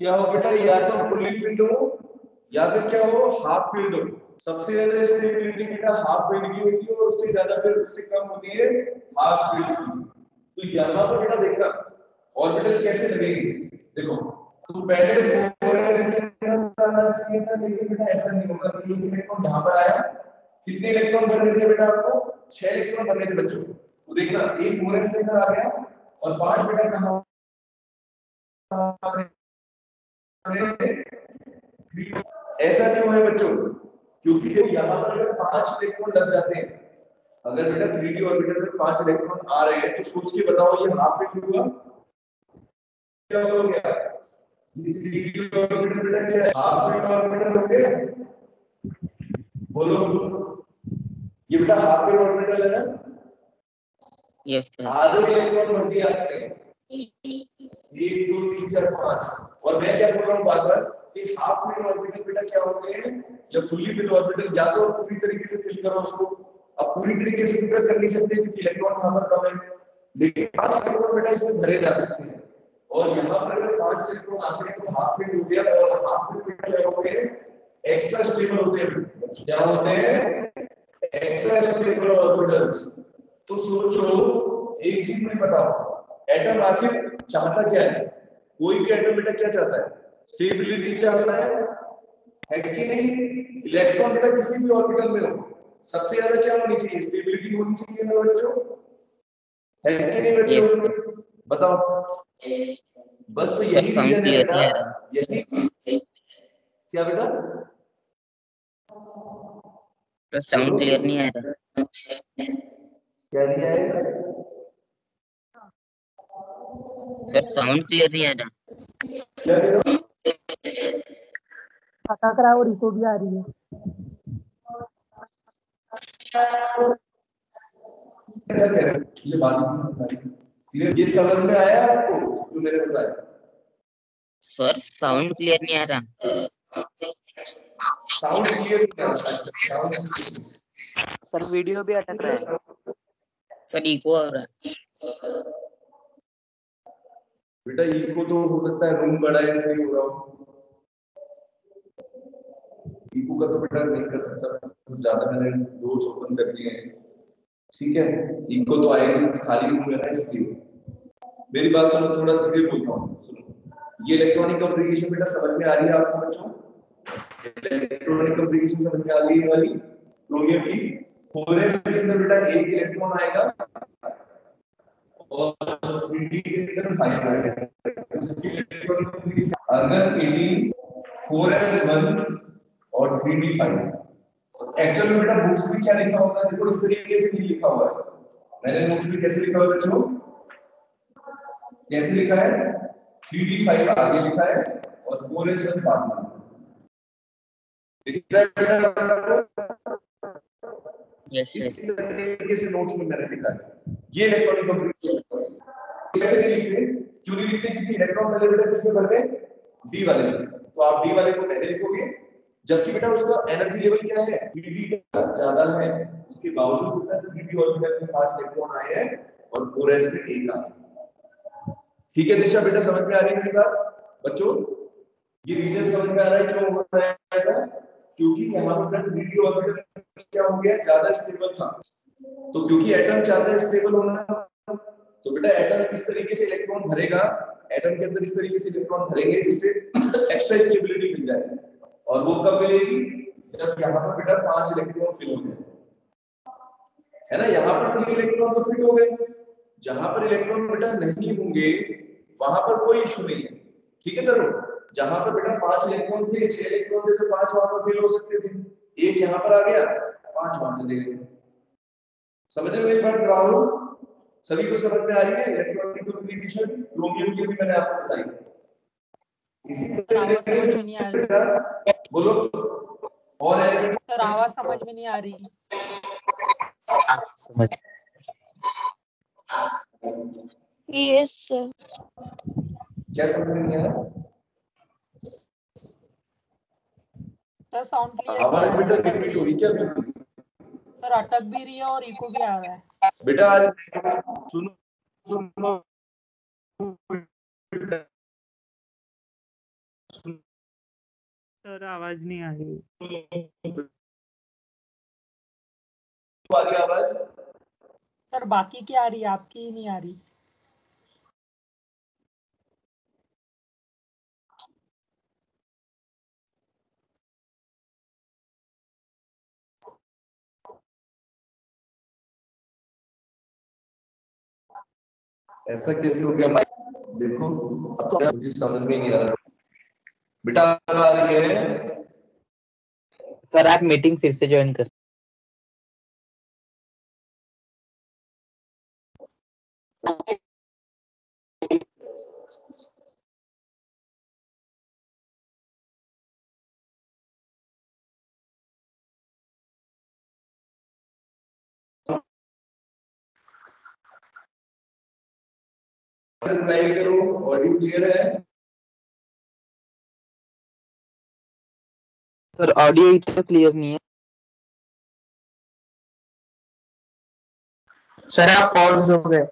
क्या हो बेटा, या तो फुल्ली फील्ड हो या फिर क्या हो, हाफ फील्ड हो। सबसे ज्यादा स्टेबिलिटी बेटा हाफ फील्ड की होती है और उससे ज्यादा फिर उससे कम होती है हाफ फील्ड की। तो यहाँ पर बेटा देखना ऑर्बिटल कैसे लगेगी। देखो तो पहले 4s के अंदर आना चाहिए था, लेकिन बेटा ऐसा नहीं होगा। तो ये इलेक्ट्रॉन यहाँ पर आया, कितने इलेक्ट्रॉन भरने थे बेटा आपको, 6 इलेक्ट्रॉन भरने थे बच्चों। तो देखना एक 4s के अंदर आ गया और 5 बेटा कहाँ, ऐसा क्यों है बच्चों, क्योंकि जब यहाँ पर अगर 5 इलेक्ट्रॉन लग जाते हैं, अगर बेटा 3d ऑर्बिटल में 5 इलेक्ट्रॉन आ रहे हैं, तो सोच के बताओ ये हाफ फील्ड हुआ क्या हो गया। ये 3d ऑर्बिटल बेटा क्या है, हाफ फील्ड ऑर्बिटल हो गया। बोलो ये बेटा हाफ फील्ड ऑर्बिटल है ना। Yes sir. आधे इलेक्ट्रॉन भर दिया आपने, 1 2 3 4 5। और मैं क्या बोल रहा हूँ बार बार कि हाफ फील्ड ऑर्बिटल बेटा क्या होते हैं, या फुल्ली फील्ड ऑर्बिटल, या तो पूरी तरीके से फिल करो उसको। अब पूरी तरीके से फिल कर नहीं सकते क्योंकि इलेक्ट्रॉन यहाँ पर कम है, लेकिन 5 इलेक्ट्रॉन बेटा इसमें भरे जा सकते हैं। और यहाँ पर अगर 5 इलेक्ट्रॉन आते हैं तो हाफ फील्ड हो गया। और हाफ फील्ड बेटा क्या होते हैं, एक्स्ट्रा स्टेबल होते हैं। क्या होते हैं, एक्स्ट्रा स्टेबल ऑर्बिटल्स। तो सोचो एक चीज में बताओ, एटम आखिर चाहता क्या है। कोई भी एटम बेटा क्या चाहता है, स्टेबिलिटी चाहता है कि नहीं। इलेक्ट्रॉन बेटा किसी भी ऑर्बिटल में हो, सबसे ज्यादा क्या होनी चाहिए, स्टेबिलिटी होनी चाहिए ना बच्चों, है कि नहीं यस बच्चों, सर। बताओ। बस तो सर यही साउंड रीजन है क्लियर बेटा, नहीं आ रहा। यही। क्या बेटा, सर साउंड बोलो क्लियर नहीं आ रहा। क्या दिया है। सर साउंड क्लियर नहीं आ रहा। क्या दे रहा हूं? अटक रहा है और इको भी आ रही है। ये बात नहीं समझ आई। ये समझ में आया आपको जो मैंने बताया। सर साउंड क्लियर नहीं आ रहा। साउंड क्लियर नहीं आ रहा, साउंड सर वीडियो भी अटक रहा है। सर इको आ रहा है। बेटा इको तो हो सकता है रूम बड़ा है इसलिए हो रहा हो। इको का तो बेटा नहीं कर सकता, कुछ ज्यादा मैंने डोर्स ओपन कर दिए हैं, ठीक है। इको तो आएगी, खाली रूम है ना इसलिए। मेरी बात सुनो, थोड़ा धीरे बोलता हूँ, सुनो। ये इलेक्ट्रॉनिक कम्युनिकेशन बेटा समझ में आ रही है आपको बच्चों, इलेक्ट्रॉनिक कम्युनिकेशन समझ में आ रही है वाली क्रोमियम की। 4s के अंदर बेटा एक इलेक्ट्रॉन आएगा और 3d के अंदर 5 आएगा। उसकी इलेक्ट्रॉनिक कम्युनिकेशन अगर 18 4s1 और 3d5। एक्चुअल में बेटा बुक्स में क्या लिखा होगा, देखो इस तरीके से नहीं लिखा हुआ है। मैंने नोट्स में कैसे लिखा हुआ है बच्चों, कैसे लिखा है, 3d5 आगे लिखा है और 4s1 बाद में। यस इस सर। तरीके से नोट्स में मैंने लिखा है। ये इलेक्ट्रॉनिक कम्युनिकेशन कैसे नहीं लिखते, क्यों नहीं लिखते, क्योंकि इलेक्ट्रॉन पहले बेटा किसमें भर गए, डी वाले में। तो आप डी वाले को पहले लिखोगे, जबकि बेटा उसका एनर्जी लेवल क्या है, 3d का ज्यादा है। उसके बावजूद बेटा 3d ऑर्बिटल में 5 इलेक्ट्रॉन आए हैं और 4s में 1 आ गया। ठीक है दिशा बेटा, समझ में आ रही है मेरी बात बच्चों। ये रीजन समझ में आ रहा है क्यों हो रहा है ऐसा, क्योंकि यहाँ पर 3d ऑर्बिटल क्या हो गया, ज्यादा स्टेबल था। तो क्योंकि एटम चाहता है स्टेबल होना, तो बेटा एटम किस तरीके से इलेक्ट्रॉन भरेगा, एटम के अंदर इस तरीके से इलेक्ट्रॉन भरेंगे जिससे एक्स्ट्रा स्टेबिलिटी मिल जाए। और वो कब मिलेगी, जब यहाँ पर बेटा 5 इलेक्ट्रॉन फिल हो गए, है ना। यहाँ पर 3 इलेक्ट्रॉन तो फिट हो गए, जहां पर इलेक्ट्रॉन बेटा नहीं होंगे वहां पर कोई इशू नहीं है, ठीक है दरो। जहां पर बेटा 5 इलेक्ट्रॉन थे, 6 इलेक्ट्रॉन थे, तो 5 वहां पर फिल हो सकते थे। एक यहाँ पर आ गया, 5 वहां चले गए। समझ में मेरी बात राहुल, सभी को समझ में आ रही है इलेक्ट्रॉनिक कम्युनिकेशन, क्रोमियम की भी मैंने आपको बताई। इसी तरीके से नहीं आ रही, बोलो और एलिमेंट सर आवाज समझ में नहीं आ रही। समझ। Yes sir. क्या समझ में नहीं आया, सर साउंड क्लियर नहीं आवाज आ बेटा रही, रिपीट हो रही क्या बिल्कुल। सर अटक भी रही है और इको भी आ रहा है। बेटा आज सुनो सुनो आवाज नहीं आ रही। आ रही आवाज? सर बाकी की आ रही है, आपकी ही नहीं आ रही। ऐसा कैसे हो गया भाई? देखो अब तो मुझे समझ में नहीं आ रहा बेटा। आ रही है सर आप मीटिंग फिर से ज्वाइन कर। रिप्लाई करो। ऑडियो क्लियर है? सर ऑडियो ही तो क्लियर नहीं है। सर आप पॉज हो गए।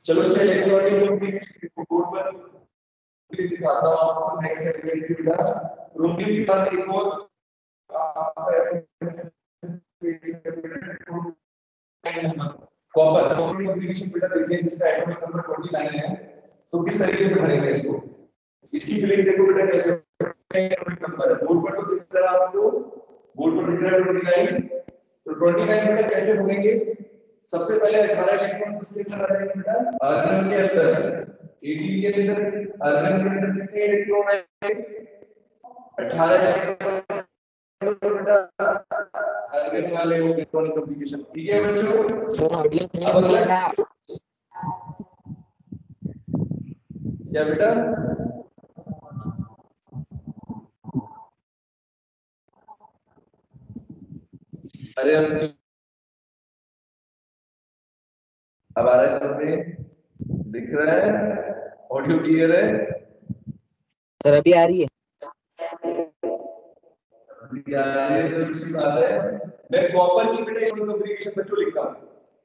चलो अच्छा इलेक्ट्रॉनिक बोर्ड पर दिखाता हूँ आपको नेक्स्ट एक्टिविटी का। रूटिंग के बाद एक और कॉपर कम्युनिकेशन बेटा देखिए जिसका एटॉमिक नंबर 29 है। तो किस तरीके से भरेंगे इसको? इसकी फिलिंग देखो बेटा कैसे एटॉमिक नंबर है। बोर्ड पर तो दिख रहा है आपको, बोर्ड पर दिख रहा है 29। तो 29 बेटा कैसे भरेंगे? सबसे पहले 18 इलेक्ट्रॉन किसके अंदर रहेंगे बेटा? आर्गन के अंदर। 18 के अंदर आर्गन के अंदर कितने इलेक्ट्रॉन आएंगे? 18 इलेक्ट्रॉन बेटा आर्गन वाले इलेक्ट्रॉनिक कम्युनिकेशन। ठीक है बच्चों? सर ऑडियो क्लियर नहीं है। क्या बेटा? अरे अब आ रहा है समझ में? दिख रहा है? ऑडियो क्लियर है? सर अभी आ रही है। तो दूसरी बात है, मैं कॉपर की बेटा इलेक्ट्रॉनिक कम्युनिकेशन बच्चों लिखता हूँ।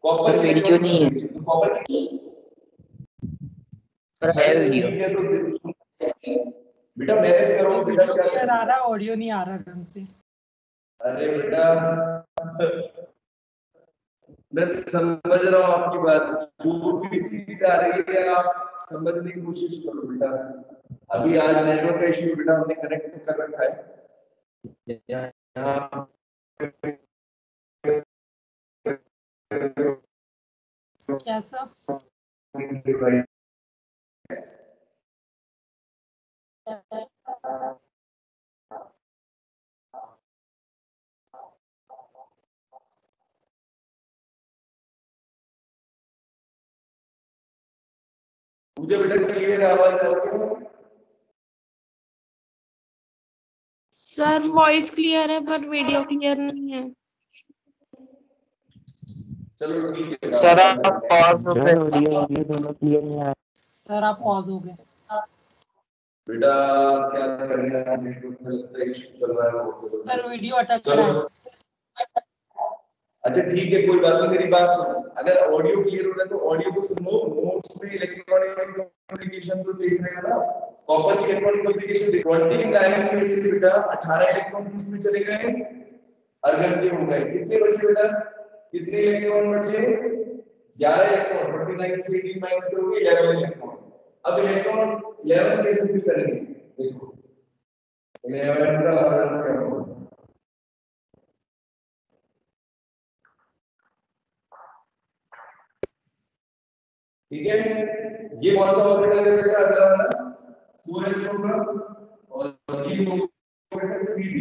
कॉपर की वीडियो नहीं है। तो कॉपर की सर है वीडियो। बेटा मैनेज करो बेटा। वीडियो क्या क्लियर आ रहा है, ऑडियो नहीं आ रहा ढंग से। अरे बेटा मैं समझ रहा हूँ आपकी बात। जो भी चीज आ रही है आप समझने की कोशिश करो बेटा। अभी आज नेटवर्क का इश्यू बेटा हमने कनेक्ट कर रखा है यहाँ। कैसा? मुझे बेटा क्लियर आवाज आ रही है? सर वॉइस क्लियर है पर वीडियो क्लियर नहीं है। चलो ठीक है सर आप पॉज हो गए। वीडियो दोनों क्लियर नहीं आ रहा। सर आप पॉज हो गए। बेटा क्या करेंगे? नेटवर्क में लगता है इश्यू चल रहा है। सर वीडियो अटक रहा है। अच्छा ठीक है कोई बात नहीं, मेरी बात सुनो। अगर ऑडियो क्लियर हो रहा है तो ऑडियो को सुनो। नोट्स में इलेक्ट्रॉनिक कम्युनिकेशन तो देख रहे हो ना? कॉपर की इलेक्ट्रॉनिक कम्युनिकेशन 29 में से बेटा 18 इलेक्ट्रॉन किस में चले गए? अर्गन के हो गए। कितने बचे बेटा? कितने इलेक्ट्रॉन बचे? 11 इलेक्ट्रॉन। 29 से 18 माइनस करोगे 11 इलेक्ट्रॉन। अब इलेक्ट्रॉन 11 कैसे फिल करेंगे? देखो 11 का अर्गन क्या होगा? ठीक है? ये कौन सा ऑर्बिटल है बेटा? अगला वाला 4s होगा और ये होगा 3d।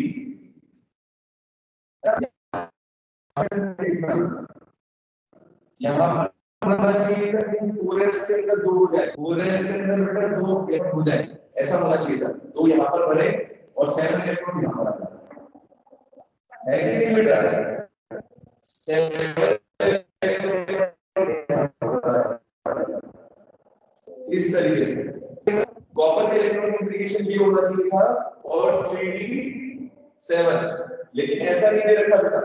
यहाँ होना चाहिए था कि 4s के अंदर 2 हो जाए, 4s के अंदर बेटा 2 इलेक्ट्रॉन हो जाए। ऐसा होना चाहिए था। 2 यहाँ पर भरे और 7 इलेक्ट्रॉन यहाँ पर आ जाए। है कि नहीं बेटा? 7 इस तरीके से कॉपर के इलेक्ट्रॉन कॉन्फ़िगरेशन ये होना चाहिए था और 3d7, लेकिन ऐसा नहीं दे रखा बेटा।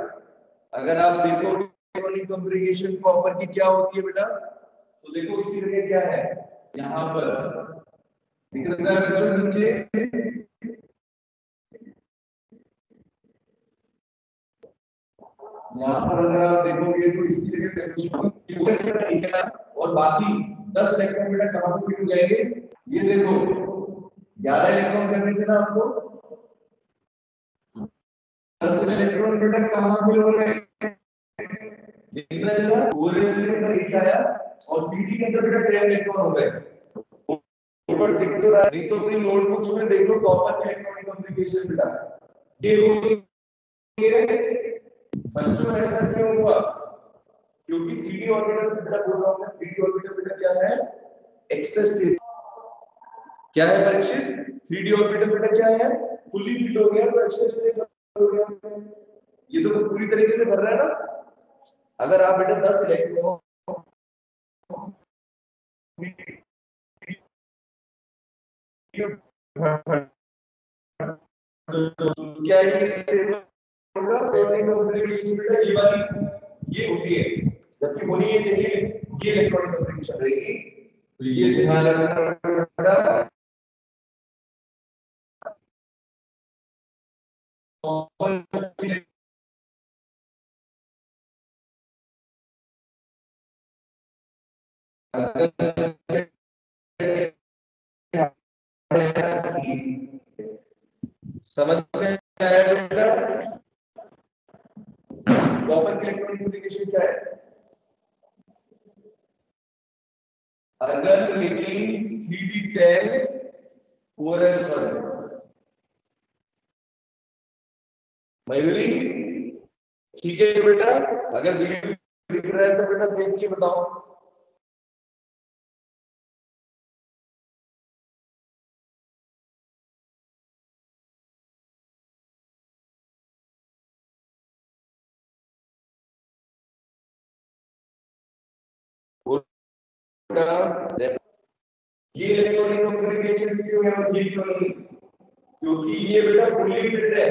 अगर आप देखो इलेक्ट्रॉनिक कॉन्फ़िगरेशन कॉपर की क्या होती है बेटा? तो देखो उसकी जगह क्या है यहाँ पर दिख रहा है बच्चों नीचे, यहाँ पर अगर आप देखोगे तो इसकी जगह और बाकी 10 इलेक्ट्रॉन बेटा कहाँ पे फिट हो जाएंगे, ये देखो 11 इलेक्ट्रॉन करने थे ना आपको, 10 इलेक्ट्रॉन बेटा कहाँ फिट हो रहे हैं, दिख रहा है ना, ओरेस के अंदर एक आया और पीडी के अंदर बेटा 10 इलेक्ट्रॉन हो गए, ऊपर दिख तो रहा है, नहीं तो अपनी नोटबुक्स में देख लो कॉपर इलेक्ट्रॉनिक कम्युनिकेशन बेटा ये हो बच्चों ऐसा क्यों हुआ, क्योंकि 3D ऑर्बिटल बेटा बोल रहा हूं मैं, 3D ऑर्बिटल बेटा क्या है, एक्स्ट्रा स्टेबल, क्या है परीक्षित, 3D ऑर्बिटल बेटा क्या है, फुली फिट हो गया तो एक्स्ट्रा स्टेबल हो गया, ये तो पूरी तरीके से भर रहा है ना। अगर आप बेटा 10 इलेक्ट्रॉन तो क्या है स्टेबल होगा, ये वाली ये होती है, जबकि होनी ये चाहिए ये इलेक्ट्रॉनिक कम्युनिकेशन रहेगी, तो ये ध्यान रखना पड़ेगा। समझ में आया बेटा, कॉपर की इलेक्ट्रॉनिक कम्युनिकेशन क्या है, अगर मीटिंग 3D10 4s1 मयूरी, ठीक है बेटा, अगर वीडियो दिख रहा है तो बेटा देख के बताओ। ये इलेक्ट्रॉनिक कम्युनिकेशन क्यों है और ये क्यों नहीं, क्योंकि ये बेटा फुल्ली फिट है,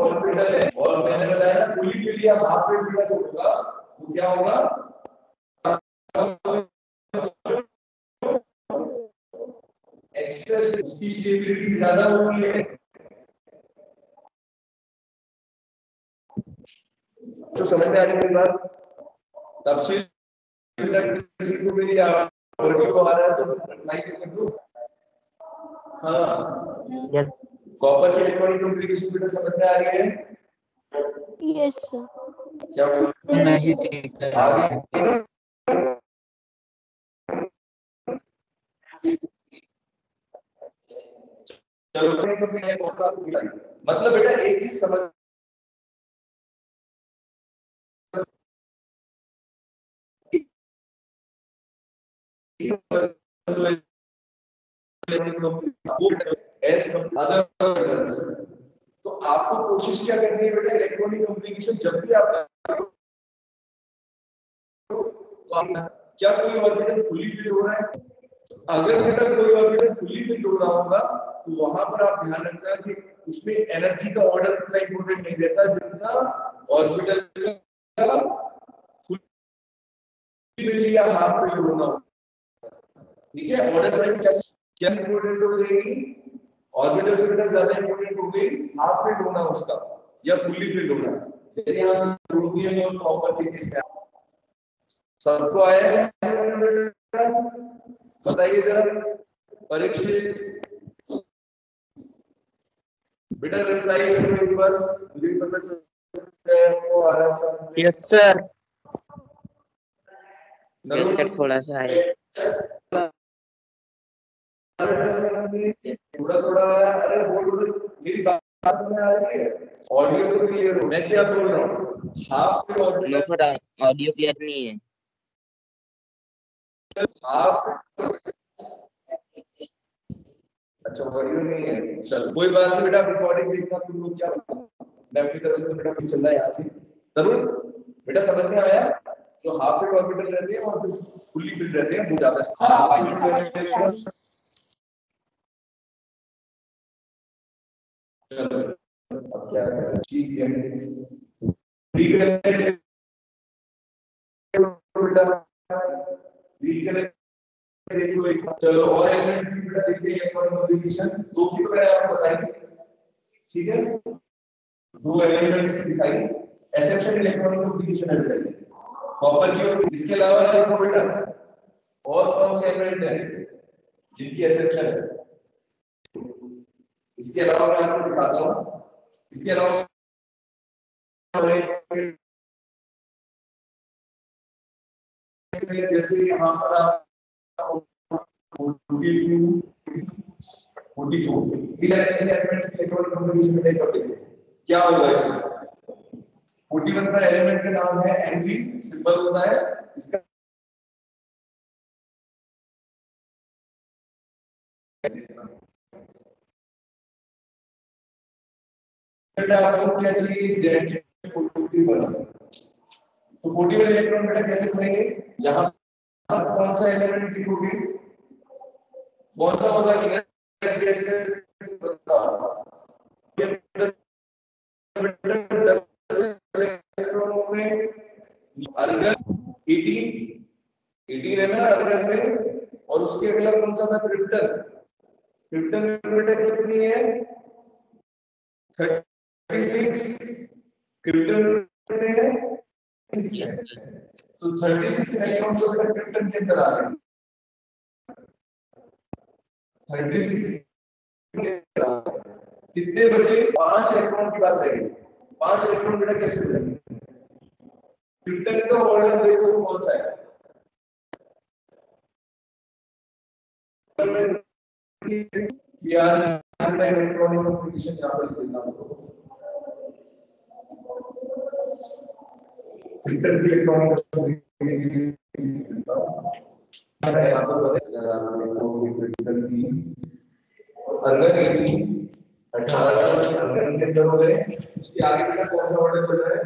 ऑर्बिटल है, और मैंने बताया फुल्ली फिट या हाफ फिट बेटा जो होगा वो क्या होगा, एक्स्ट्रा उसकी स्टेबिलिटी ज्यादा होती है, तो समझ में आ गई मेरी बात, तब से किसी को भी ऑडियो को आ रहा है तो लाइक कर दो। हाँ कॉपर की इलेक्ट्रॉनिक कम्युनिकेशन बेटा समझ में आ रही है, यस सर। क्या बोल नहीं दिख रहा है। चलो मतलब बेटा एक चीज समझ तो आपको कोशिश क्या करनी है बेटा, इलेक्ट्रॉनिक कम्युनिकेशन जब भी आप क्या कोई ऑर्बिटल फुली फिट हो रहा है, अगर बेटा कोई ऑर्बिटल फुली फिट हो रहा होगा तो वहां पर आप ध्यान रखना कि उसमें एनर्जी का ऑर्डर उतना इंपॉर्टेंट नहीं रहता जितना ऑर्बिटल का फुली फिट या हाफ फिट होना, ठीक है, ऑर्डर टाइम क्या इंपॉर्टेंट हो जाएगी, ऑर्बिटल से बेटा ज्यादा इंपॉर्टेंट हो गई हाफ फिट होना उसका या फुल्ली फिट होना, जैसे यहाँ रोडियम और कॉपर के केस में सबको आया है, बताइए जरा परीक्षित बेटा रिप्लाई करो एक बार, मुझे पता चलता है आपको आ रहा है। यस सर, यस सर थोड़ा सा है, थोड़ा थोड़ा आया, अरे बोल मेरी बात में आ रही है, ऑडियो तो क्लियर हो, मैं क्या बोल रहा हूँ, half no sir audio clear नहीं है, हाफ अच्छा ऑडियो नहीं है, चल कोई बात नहीं बेटा, रिकॉर्डिंग देखना तुम लोग, क्या मैं अपनी तरफ से तो बेटा चल रहा है यहाँ से जरूर बेटा, समझ में आया, जो हाफ फिट ऑर्बिटल रहते हैं और जो फुल्ली फिट रहते हैं वो ज्यादा चलो अब क्या ठीक है, बेटा रिकनेक्ट। चलो और एलिमेंट्स की बेटा देखते हैं इलेक्ट्रॉनिक कॉन्फ़िगरेशन। दो की तो मैंने आपको बताई, ठीक है, दो एलिमेंट्स की दिखाई। एक्सेप्शन इलेक्ट्रॉनिक कॉन्फ़िगरेशन है बेटा, कॉपर की। और इसके अलावा देखो बेटा और कौन से एलिमेंट है जिनकी एक्सेप्शन है। इसके अलावा मैं आपको दिखाता हूं। इसके अलावा जैसे यहाँ पर आप 44 एलिमेंट्स की इलेक्ट्रॉनिक कॉन्फ़िगरेशन में देखते हैं क्या होगा इसमें। 41 का एलिमेंट का नाम है एनवी, सिंबल होता है इसका। आपको क्या चाहिए, Z41। तो 41 इलेक्ट्रॉन बेटा कैसे बनेंगे, यहाँ पर कौन सा एलिमेंट लिखोगे, कौन सा होगा अर्गन 18 है ना अर्गन में। और उसके अगला कौन सा था, क्रिप्टन। क्रिप्टन में बेटा कितनी है, 36। क्रिप्टन में है तो 36 इलेक्ट्रॉन तो बेटा क्रिप्टन के अंदर आ गए। 36 कितने बचे, 5 इलेक्ट्रॉन की बात रहेगी। 5 इलेक्ट्रॉन बेटा कैसे बनेंगे, क्रिप्टन का ऑर्डर देखो कौन सा है। यार मैं इलेक्ट्रॉनिक कॉन्फ़िगरेशन यहां पर लिखता हूं। क्रिप्टन की इलेक्ट्रॉनिक कॉन्फ़िगरेशन है यहां पर। अगर आप देखोगे क्रिप्टन की अर्गन 18 अर्गन के अंदर हो गए। उसके आगे बेटा कौन सा ऑर्डर चल रहा है,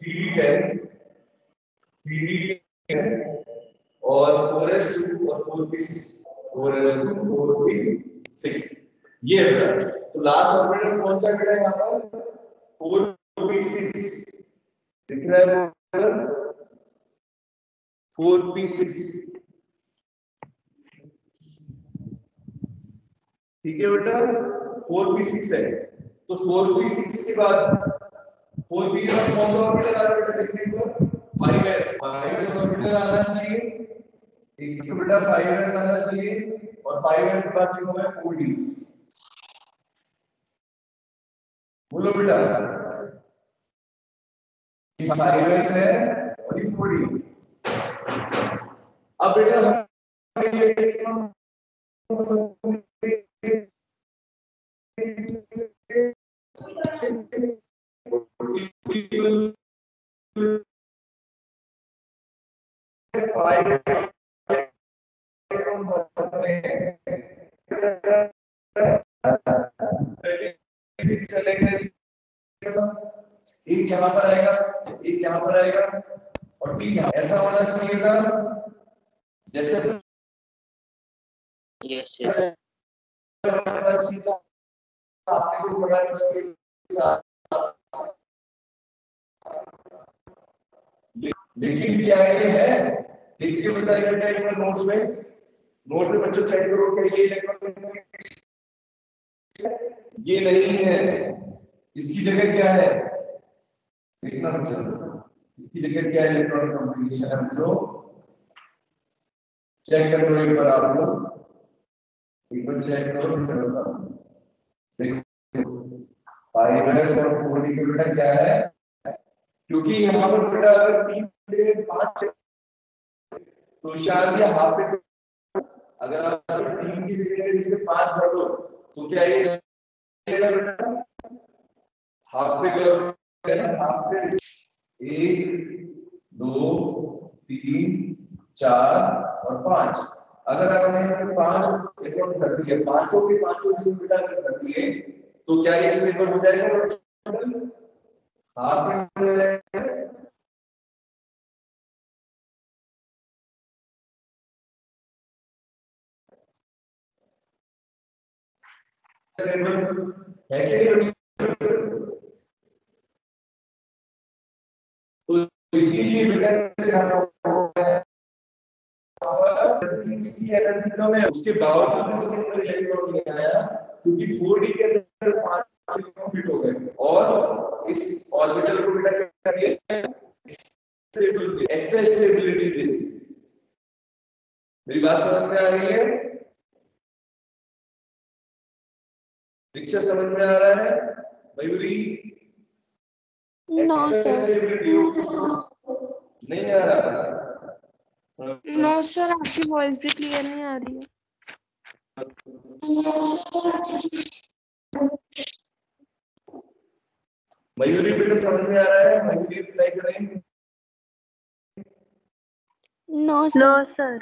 3d10 और 4s2 और 4p6 4s2 4p6 ये है बेटा। तो लास्ट ऑर्बिटल कौन सा बेटा यहाँ पर 4p6 दिख रहा है, 4p6 ठीक है बेटा, 4p6 है। तो 4p6 के बाद 4p के बाद कौन सा ऑर्बिटल आ रहा है बेटा, देखने पर 5s ऑर्बिटल आना चाहिए। एक तो बेटा 5s आना चाहिए और 5s के बाद लिखो मैं 4d। बोलो बेटा, ये 5s है और ये 4d। अब बेटा चलेगा, एक यहाँ पर आएगा, एक यहाँ पर आएगा और ठीक है ऐसा होना चाहिए था जैसे यस होना चाहिए था। आपने को बड़ा इसके साथ, लेकिन क्या ये है, देखिए बताइए बेटा एक बार नोट्स में बच्चों चेक करो कि ये इलेक्ट्रॉनिक ये नहीं है, इसकी जगह क्या है, देखना बच्चों इसकी जगह क्या है, इलेक्ट्रॉनिक कॉन्फ़िगरेशन है बच्चों। चेक करो एक बार आप लोग, एक बार चेक करो देखो 5s और 4d का बेटा क्या है, क्योंकि यहाँ पर बेटा अगर 3 से 5 तो शायद ये हाफ पे, अगर आप 3 की जगह इसमें 5 भर दो तो क्या ये बेटा हाफ पे करोगे ना, हाफ पे 1 2 3 4 और 5। अगर आपने यहाँ पे 5 रिकॉर्ड कर दिए, पांचों के पांचों इसमें बेटा कर दिए तो क्या ये स्टेबल हो जाएगा, हाफ में हो जाएगा। है कि तो इसीलिए बेटा समझ में उसके बावजूद इसके अंदर इलेक्ट्रॉन नहीं आया क्योंकि 4d के अंदर 5 इलेक्ट्रॉन फिट हो गए और इस ऑर्बिटल को बेटा क्या किया एक्स्ट्रा स्टेबिलिटी दे दी। मेरी बात समझ में आ रही है? दीक्षा समझ में आ रहा है? मयूरी नो सर, नहीं आ रहा? नो सर, आपकी वॉइस भी क्लियर नहीं आ रही है। मयूरी बेटा समझ में आ रहा है? मयूरी रिप्लाई करें। No sir.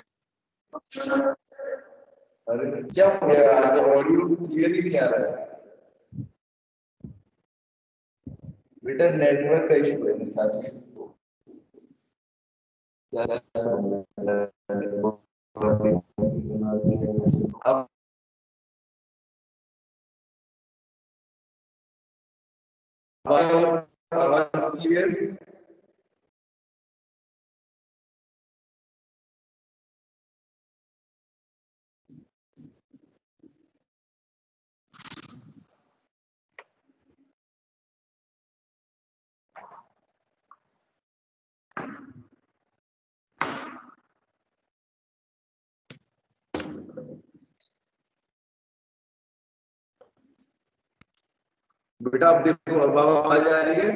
अरे क्या हो गया? आज ऑडियो क्लियर ही नहीं आ रहा है बेटा, नेटवर्क का इशू है मेरे से। अब आवाज क्लियर? बेटा अब देखो, अब आवाज आ रही है?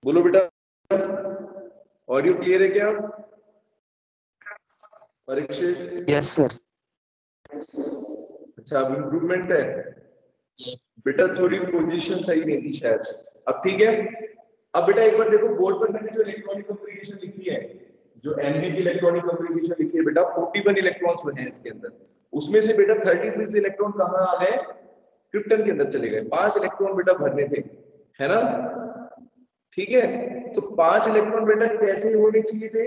बोलो बेटा, ऑडियो क्लियर है क्या? परीक्षित? Yes sir. अच्छा, अब इम्प्रूवमेंट है बेटा, थोड़ी पोजीशन सही नहीं थी शायद। अब ठीक है। अब बेटा एक बार देखो, बोर्ड पर मैंने जो इलेक्ट्रॉनिक कॉन्फ़िगरेशन लिखी है, जो एनबी की इलेक्ट्रॉनिक कॉन्फ़िगरेशन लिखी है बेटा, 41 इलेक्ट्रॉन्स हैं इसके अंदर। उसमें से बेटा 36 इलेक्ट्रॉन कहाँ आ गए? क्रिप्टन के अंदर चले गए। 5 इलेक्ट्रॉन बेटा भरने थे, है ना? ठीक है, तो 5 इलेक्ट्रॉन बेटा कैसे होने चाहिए थे?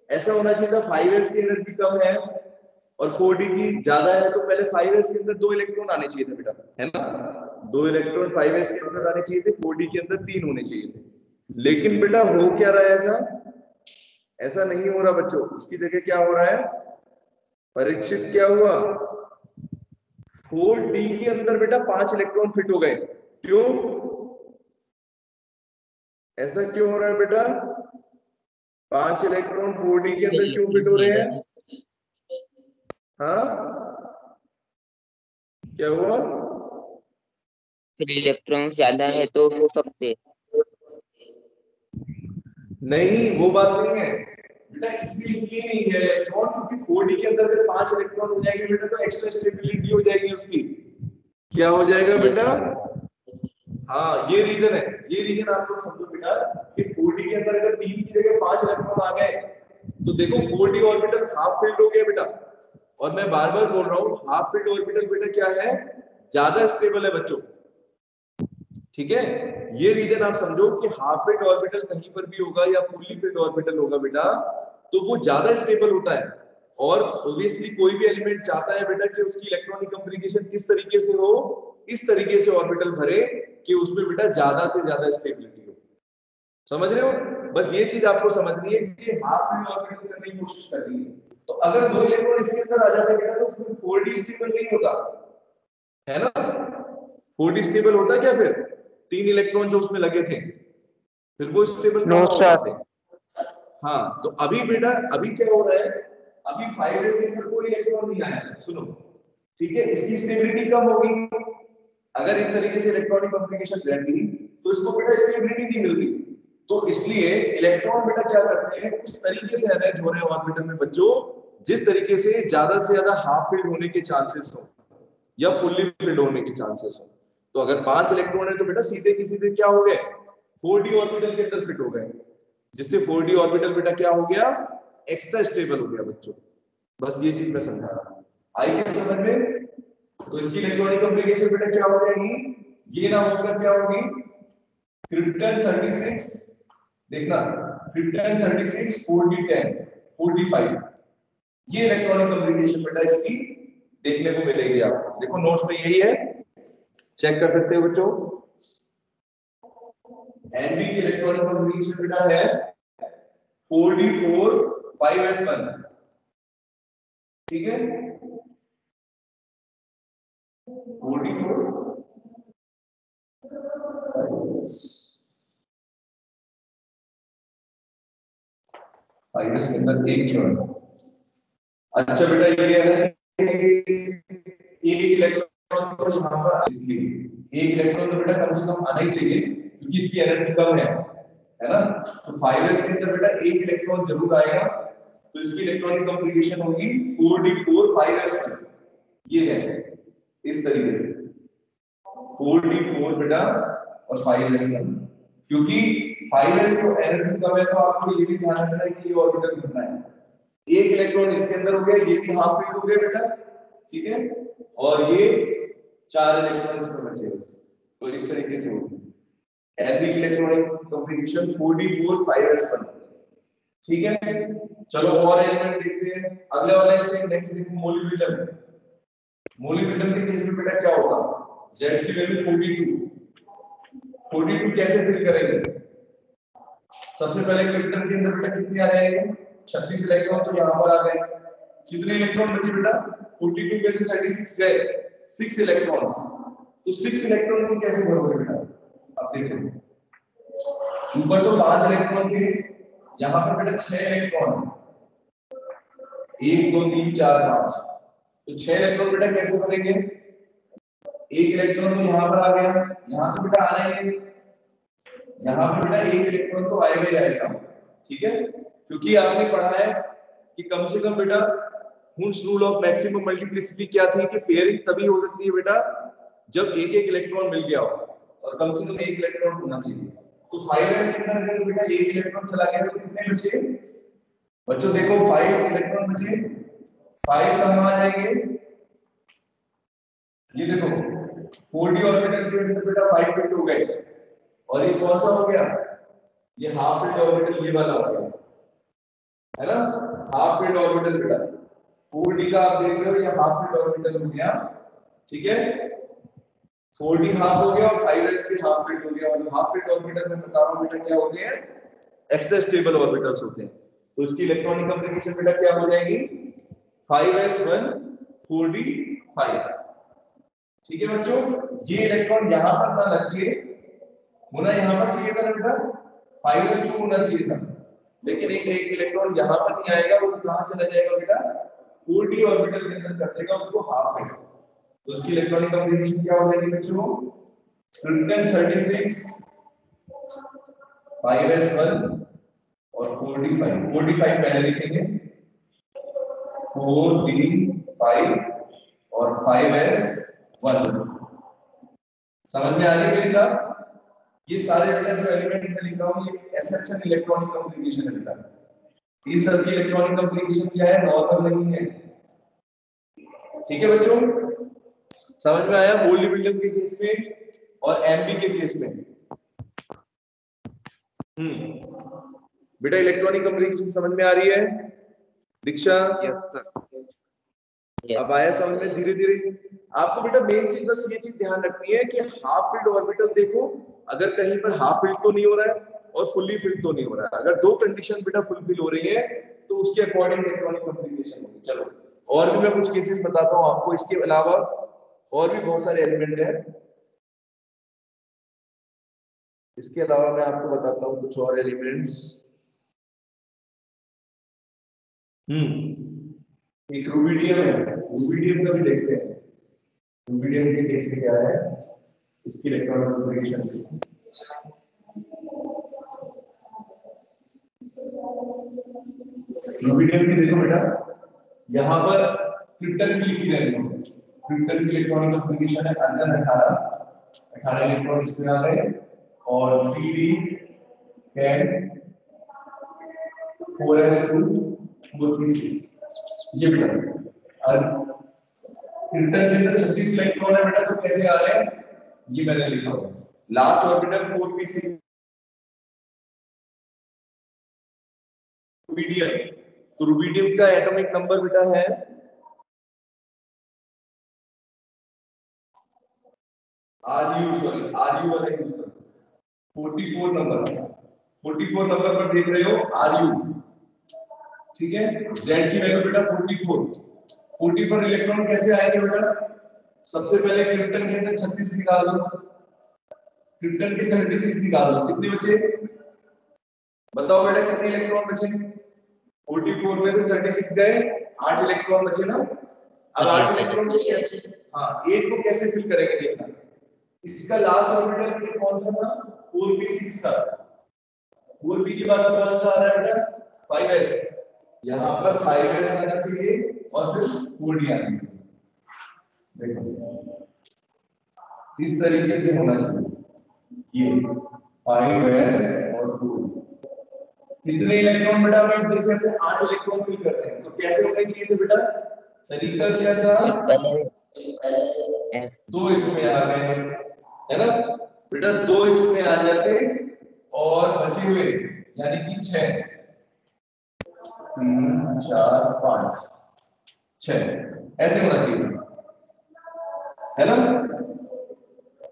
ऐसा होना चाहिए था 5s की एनर्जी कम है और 4d की ज्यादा है, तो पहले 5s के अंदर 2 इलेक्ट्रॉन आने चाहिए थे बेटा, है ना? 2 इलेक्ट्रॉन 5s के अंदर आने चाहिए थे, 4d के अंदर 3 होने चाहिए थे। लेकिन बेटा हो क्या रहा है? ऐसा नहीं हो रहा बच्चों। उसकी जगह क्या हो रहा है? परीक्षित क्या हुआ? 4d के अंदर बेटा 5 इलेक्ट्रॉन फिट हो गए। क्यों? ऐसा क्यों हो रहा है बेटा? 5 इलेक्ट्रॉन 4d के अंदर क्यों फिट हो रहे हैं? हाँ, क्या हुआ? फिर इलेक्ट्रॉन्स ज्यादा है तो हो सकते। नहीं, वो बात नहीं है बेटा, इसलिए नहीं है इलेक्ट्रॉन, क्योंकि 4d के अंदर अगर 5 इलेक्ट्रॉन हो जाएंगे बेटा तो एक्स्ट्रा स्टेबिलिटी हो जाएगी उसकी। क्या हो जाएगा बेटा? हाँ, ये रीजन है। ये रीजन आप लोग समझो बेटा कि 4d के अंदर अगर 3 की जगह 5 इलेक्ट्रॉन आ गए तो देखो 4d ऑर्बिटल हाफ फिल्ड हो गया बेटा। और मैं बार बार बोल रहा हूँ, हाफ फिल्ड ऑर्बिटल बेटा क्या है? ज्यादा स्टेबल है बच्चों। ठीक है, ये रीजन आप समझो कि हाफ फिल्ड ऑर्बिटल कहीं पर भी होगा या फुल्ली फिल्ड ऑर्बिटल होगा बेटा, तो वो ज्यादा स्टेबल होता है। और ऑब्वियसली कोई भी एलिमेंट चाहता है बेटा कि उसकी इलेक्ट्रॉनिक कॉन्फ़िगरेशन किस तरीके से हो, इस तरीके से ऑर्बिटल भरे कि उसमें बेटा ज्यादा से ज्यादा स्टेबिलिटी हो। समझ रहे हो? बस ये चीज आपको समझनी है कि हाफ फिल्ड ऑर्बिटल करने की कोशिश करनी है। तो अगर 2 इलेक्ट्रॉन इसके अंदर आ जाते बेटा तो फिर 4d स्टेबल नहीं होता, है ना? 4d स्टेबल होता क्या फिर? 3 इलेक्ट्रॉन जो उसमें लगे थे, फिर वो स्टेबल नो सर। हाँ, तो अभी बेटा अभी क्या हो रहा है? अभी 5s के अंदर कोई इलेक्ट्रॉन नहीं आया। सुनो, ठीक है, इसकी स्टेबिलिटी कम होगी। अगर इस तरीके से इलेक्ट्रॉनिक कॉन्फ़िगरेशन रहती तो इसको बेटा स्टेबिलिटी नहीं मिलती। तो इसलिए इलेक्ट्रॉन बेटा क्या करते हैं, कुछ तरीके से अरेंज हो रहे हैं ऑर्बिटल में बच्चों, जिस तरीके से ज्यादा से ज्यादा हाफ फिल्ड होने के चांसेस हो या फुल्ली फिल्ड होने के चांसेस हो। तो अगर 5 इलेक्ट्रॉन है तो बेटा सीधे की सीधे क्या हो गए? 4d ऑर्बिटल के अंदर फिट हो गए, जिससे 4d ऑर्बिटल बेटा क्या हो गया? एक्स्ट्रा स्टेबल हो गया बच्चों। बस ये चीज मैं समझा रहा हूं, आई क्या समझ में? तो इसकी इलेक्ट्रॉनिक कॉन्फ़िगरेशन बेटा क्या हो जाएगी? ये ना होकर क्या होगी? क्रिप्टन 36, देखना, क्रिप्टन 36 4d10 45, ये इलेक्ट्रॉनिक कॉन्फ़िगरेशन बेटा इसकी देखने को मिलेगी आपको। देखो नोट्स में यही है, चेक कर सकते हो बच्चों। Nb की इलेक्ट्रॉनिक कॉन्फ़िगरेशन बेटा है 4d4 5s1, ठीक है। 4d4 5s के अंदर एक क्यों है? अच्छा बेटा ये है एक इलेक्ट्रॉन तो यहाँ पर, इसलिए एक इलेक्ट्रॉन तो बेटा कम से कम आना ही चाहिए क्योंकि इसकी एनर्जी कम है ना। तो 5s के अंदर बेटा एक इलेक्ट्रॉन जरूर आएगा, तो इसकी इलेक्ट्रॉनिक कॉन्फ़िगरेशन होगी 4d4 5s1। ये है इस तरीके से 4d4 बेटा और 5s1, क्योंकि 5s को एनर्जी कम है तो आपको ये भी ध्यान रखना है कि ये ऑर्बिटल घूमना है। एक इलेक्ट्रॉन इसके अंदर हो गया, ये भी हाफ फिल्ड हो गया बेटा, ठीक है, और ये 4 इलेक्ट्रॉन इसमें बचे। तो इस तरीके से होगी Nb की इलेक्ट्रॉनिक कॉन्फ़िगरेशन 4d4 5s1, ठीक है। चलो और एलिमेंट देखते हैं। अगले वाले से नेक्स्ट देखो मोलिब्डेनम। मोलिब्डेनम के केस में बेटा क्या होगा, Z की वैल्यू 42 कैसे फिल करेंगे? सबसे पहले क्रिप्टन के अंदर बेटा कितने आ जाएंगे, 36 इलेक्ट्रॉन तो यहाँ पर आ गए। कितने इलेक्ट्रॉन बचे बेटा, 42 में से 36 गए, 6 इलेक्ट्रॉन्स। तो 6 इलेक्ट्रॉन को कैसे भरोगे बेटा? अब देखो ऊपर तो 5 इलेक्ट्रॉन थे, यहाँ पर बेटा 6 इलेक्ट्रॉन, 1 2 3 4 5, तो 6 इलेक्ट्रॉन बेटा कैसे बनेंगे? एक इलेक्ट्रॉन तो यहाँ पर आ गया, यहाँ तो बेटा आना ही है, यहाँ पे बेटा एक इलेक्ट्रॉन तो आएगा ही आएगा, ठीक है। क्योंकि आपने पढ़ा है कि कम से कम बेटा Hund's rule of maximum multiplicity क्या थी कि पेयरिंग तभी हो सकती है बेटा जब एक एक इलेक्ट्रॉन मिल गया हो और कम से कम एक इलेक्ट्रॉन होना चाहिए। तो 5s के अंदर अगर बेटा एक इलेक्ट्रॉन चला गया तो कितने बचे बच्चों? देखो 5 इलेक्ट्रॉन बचे, 5 कहां आ जाएंगे? ये देखो 4d ऑर्बिटल के अंदर बेटा 5 फिट हो गए, और ये कौन सा हो गया? ये हाफ फिल्ड ऑर्बिटल, ये वाला हो गया, है ना, हाफ फिल्ड ऑर्बिटल बेटा। 4d का आप देख रहे हो, ये हाफ फिल्ड ऑर्बिटल हो गया, ठीक है। 4d हाफ हो गया और 5s भी हाफ फिल्ड हो गया, और हाफ फिल्ड ऑर्बिटल में बता रहा हूं बेटा क्या होते हैं, एक्स्ट्रा स्टेबल ऑर्बिटल्स होते हैं। तो इसकी इलेक्ट्रॉनिक कॉन्फ़िगरेशन बेटा क्या हो जाएगी, 5s1 4d 5, ठीक है बच्चों। ये इलेक्ट्रॉन यहां पर ना लग के होना यहाँ पर चाहिए था ना बेटा, 5s2 होना चाहिए था, लेकिन एक इलेक्ट्रॉन यहाँ पर नहीं आएगा, वो कहाँ चला जाएगा बेटा, 4d ऑर्बिटल के अंदर कर देगा उसको हाफ में। तो उसकी इलेक्ट्रॉनिक कॉन्फ़िगरेशन क्या हो जाएगी बच्चों, क्रिप्टन 36 5s1 और 4d5 पहले लिखेंगे, 4d5 और 5s1। समझ में आ रही है बेटा? ये सारे बेटा जो एलिमेंट में लिख रहा हूं ये एसेंशियल इलेक्ट्रॉनिक कॉन्फ़िगरेशन है बेटा। ये सब की इलेक्ट्रॉनिक कॉन्फ़िगरेशन क्या है, नॉर्मल नहीं है, ठीक है बच्चों। समझ में आया मोलिब्डेनम के केस में और Nb के केस में? बेटा इलेक्ट्रॉनिक कॉन्फ़िगरेशन समझ में आ रही है दीक्षा? अब आया समझ में धीरे धीरे। आपको बेटा मेन चीज बस ये चीज ध्यान रखनी है कि हाफ फिल्ड ऑर्बिटल देखो, अगर कहीं पर हाफ फिल्ड तो नहीं हो रहा है और फुल्ली फिल्ड तो नहीं हो रहा है, अगर दो कंडीशन बेटा फुलफिल हो रही है तो उसके अकॉर्डिंग इलेक्ट्रॉनिक कॉन्फ़िगरेशन होगी। चलो और भी मैं कुछ केसेस बताता हूं आपको, इसके अलावा और भी बहुत सारे एलिमेंट हैं, इसके अलावा मैं आपको बताता हूं कुछ और एलिमेंट्स। एक रूबिडियम है, रूबिडियम का भी देखते हैं। रूबिडियम के केस में क्या है, इसकी इलेक्ट्रॉनिक कॉन्फ़िगरेशन रूबिडियम की देखो बेटा, यहाँ पर क्रिप्टन की लिखी रहती है, क्रिप्टन की इलेक्ट्रॉनिक कॉन्फ़िगरेशन है अंदर 18 इलेक्ट्रॉन इसमें आ गए, और 3d 10 4s2 4p6 ये बेटा। और क्रिप्टन के अंदर 36 इलेक्ट्रॉन है बेटा, तो कैसे आ रहे हैं ये मैंने लिखा हुआ है, लास्ट ऑर्बिटल 4p6 रूबिडियम। तो रूबिडियम का एटॉमिक नंबर बेटा है आर यू वाला यूज करो। 44 नंबर पर देख रहे हो आर यू, ठीक है। Z की वैल्यू बेटा 44 इलेक्ट्रॉन कैसे आएंगे बेटा? सबसे पहले क्रिप्टन के अंदर 36 निकाल दो, क्रिप्टन के 36 निकाल दो, कितने बचे बताओ बेटा, कितने इलेक्ट्रॉन बचे? 44 में से 36 गए, 8 इलेक्ट्रॉन बचे ना। अब 8 इलेक्ट्रॉन को कैसे, हाँ 8 को कैसे फिल करेंगे देखना। इसका लास्ट ऑर्बिटल कौन सा था? 4p6 था। 4p के बाद कौन सा आ रहा है बेटा? 5s। यहाँ पर 5s आना चाहिए और फिर 4d आना चाहिए। देखो इस तरीके से होना चाहिए, ये 5s और 4d। कितने इलेक्ट्रॉन बेटा हमें फिल करते हैं? 8 इलेक्ट्रॉन फिल करते हैं। तो कैसे होने चाहिए थे बेटा? तरीका क्या था? दो इसमें आ गए, है ना बेटा, 2 इसमें आ जाते और बचे हुए यानी कि 6, 3 4 5 6 ऐसे होना चाहिए, है ना।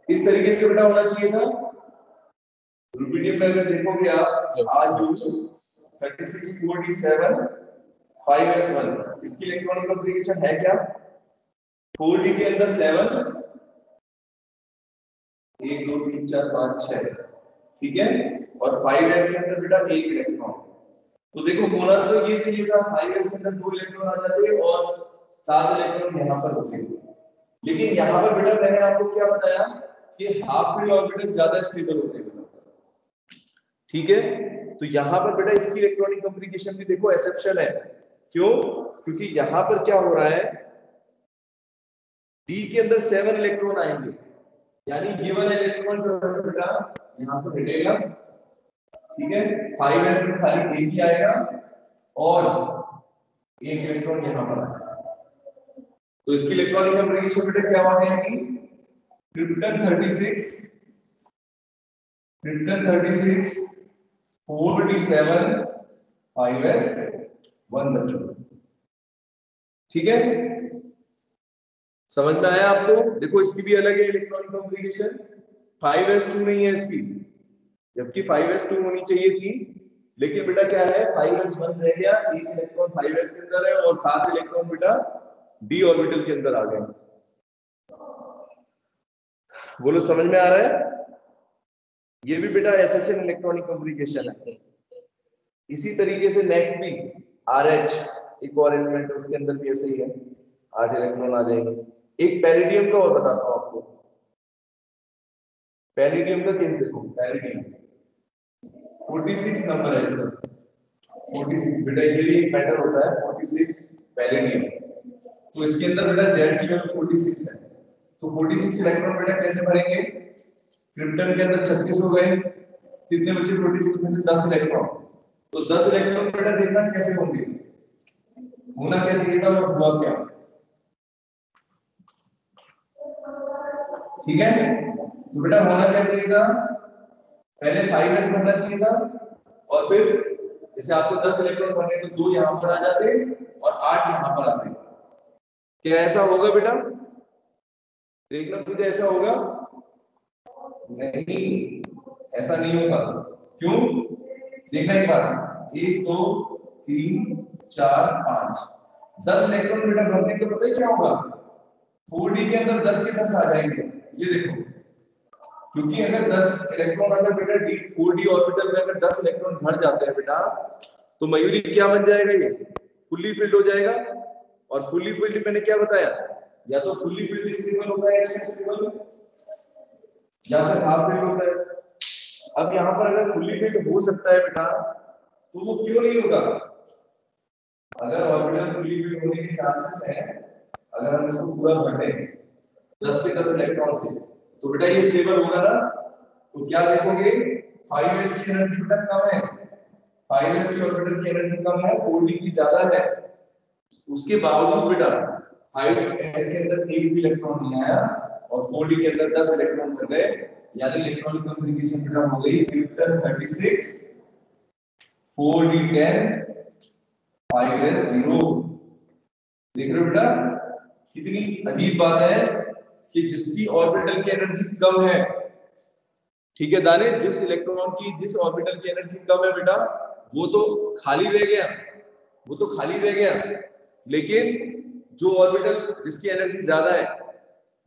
इस तरीके से बेटा होना चाहिए था। रुबिडियम में अगर देखोगे आप, आर यू 36 47 5s1, इसकी इलेक्ट्रॉनिक कॉन्फ़िगरेशन है क्या? 4d के अंदर 7, 1 2 3 4 5 6, ठीक है, और 5s के अंदर बेटा 1 इलेक्ट्रॉन। तो देखो होना तो ये चाहिए था, 5s के अंदर 2 इलेक्ट्रॉन आ जाते और 7 इलेक्ट्रॉन यहाँ पर होते। लेकिन यहाँ पर बेटा मैंने आपको क्या बताया कि हाफ फ्री ऑर्बिटल ज्यादा स्टेबल होते हैं, ठीक है। तो यहाँ पर बेटा इसकी इलेक्ट्रॉनिक कॉन्फ़िगरेशन भी देखो एक्सेप्शन है। क्यों? क्योंकि यहाँ पर क्या हो रहा है, डी के अंदर 7 इलेक्ट्रॉन आएंगे, यानी ये वाला इलेक्ट्रॉन जो है बेटा यहाँ से हटेगा, ठीक है। 5s में खाली एक ही आएगा और एक इलेक्ट्रॉन यहाँ पर आएगा। तो इसकी इलेक्ट्रॉनिक कॉन्फ़िगरेशन बेटा क्या होने है कि क्रिप्टन 36 4d7 5s1 बच्चों, ठीक है। समझ में आया आपको? देखो इसकी भी अलग है इलेक्ट्रॉनिक कॉन्फ़िगरेशन, 5s2 नहीं है इसकी, जबकि 5s2 होनी चाहिए थी। लेकिन बेटा क्या है, 5s1 रह गया, एक इलेक्ट्रॉन 5s के अंदर है और 7 इलेक्ट्रॉन बेटा d ऑर्बिटल के अंदर आ गए। बोलो समझ में आ रहा है? ये भी बेटा एसेशन इलेक्ट्रॉनिक कॉन्फ़िगरेशन है। इसी तरीके से नेक्स्ट भी RH, एक और एलिमेंट है, उसके अंदर भी ऐसे ही है, 8 इलेक्ट्रॉन आ जाएंगे। एक पैलेडियम का और बताता हूं आपको। पैलेडियम का केस देखो, पैलेडियम 46 नंबर है इसका, 46 बेटा ये भी एक मेटल होता है 46 पैलेडियम। तो इसके अंदर बेटा Z की वैल्यू 46 है। तो 46 इलेक्ट्रॉन बेटा कैसे भरेंगे? क्रिप्टन के अंदर 36 हो गए, कितने बचे 46 में से? 10 इलेक्ट्रॉन। तो 10 इलेक्ट्रॉन बेटा देखना कैसे होंगे, होना क्या चाहिए था और हुआ क्या, ठीक है। तो बेटा होना क्या चाहिए था, पहले 5s भरना चाहिए था और फिर जैसे आपको 10 इलेक्ट्रॉन भरने तो 2 यहां पर आ जाते और 8 यहां पर आते। क्या ऐसा होगा बेटा? देखना मुझे ऐसा होगा? नहीं, ऐसा नहीं होगा। क्यों? देखना एक बात, 1 2 3 4 5 10 इलेक्ट्रॉन बेटा भरने के पता है क्या होगा? 4d के अंदर 10 के 10 आ जाएंगे, ये देखो। क्योंकि अगर 10 इलेक्ट्रॉन अगर बेटा 4d ऑर्बिटल में अगर 10 इलेक्ट्रॉन भर जाते हैं बेटा, तो मयूरी क्या बन जाएगा? ये फुल्ली फिल्ड हो जाएगा। और फुल्ली फिल्ड मैंने क्या बताया, या तो फुल्ली फिल्ड स्टेबल होता है स्टेबल, या फिर हाफ फिल्ड होता है। अब यहाँ पर अगर फुल्ली फिल्ड हो सकता है बेटा, तो वो क्यों नहीं होगा? अगर ऑर्बिटल फुल्ली फिल्ड होने के चांसेस हैं, अगर हम इसको पूरा भर दें 10 के 10 इलेक्ट्रॉन से, तो बेटा ये स्टेबल होगा ना। तो क्या देखोगे, 5s की एनर्जी बेटा कम है, 5s की ऑर्बिटल की एनर्जी कम है, 4d की ज्यादा है। उसके बावजूद बेटा 5s के अंदर एक भी इलेक्ट्रॉन नहीं आया और 4d के अंदर 10 इलेक्ट्रॉन कर गए, यानी इलेक्ट्रॉनिक कॉन्फ़िगरेशन बेटा हो गई क्रिप्टन 36 4d 10 5s 0। देख रहे हो बेटा कितनी अजीब बात है कि जिसकी ऑर्बिटल की एनर्जी कम है, ठीक है दाने, जिस इलेक्ट्रॉन की जिस ऑर्बिटल की एनर्जी कम है बेटा वो तो खाली रह गया, वो तो खाली रह गया, लेकिन जो ऑर्बिटल जिसकी एनर्जी ज्यादा है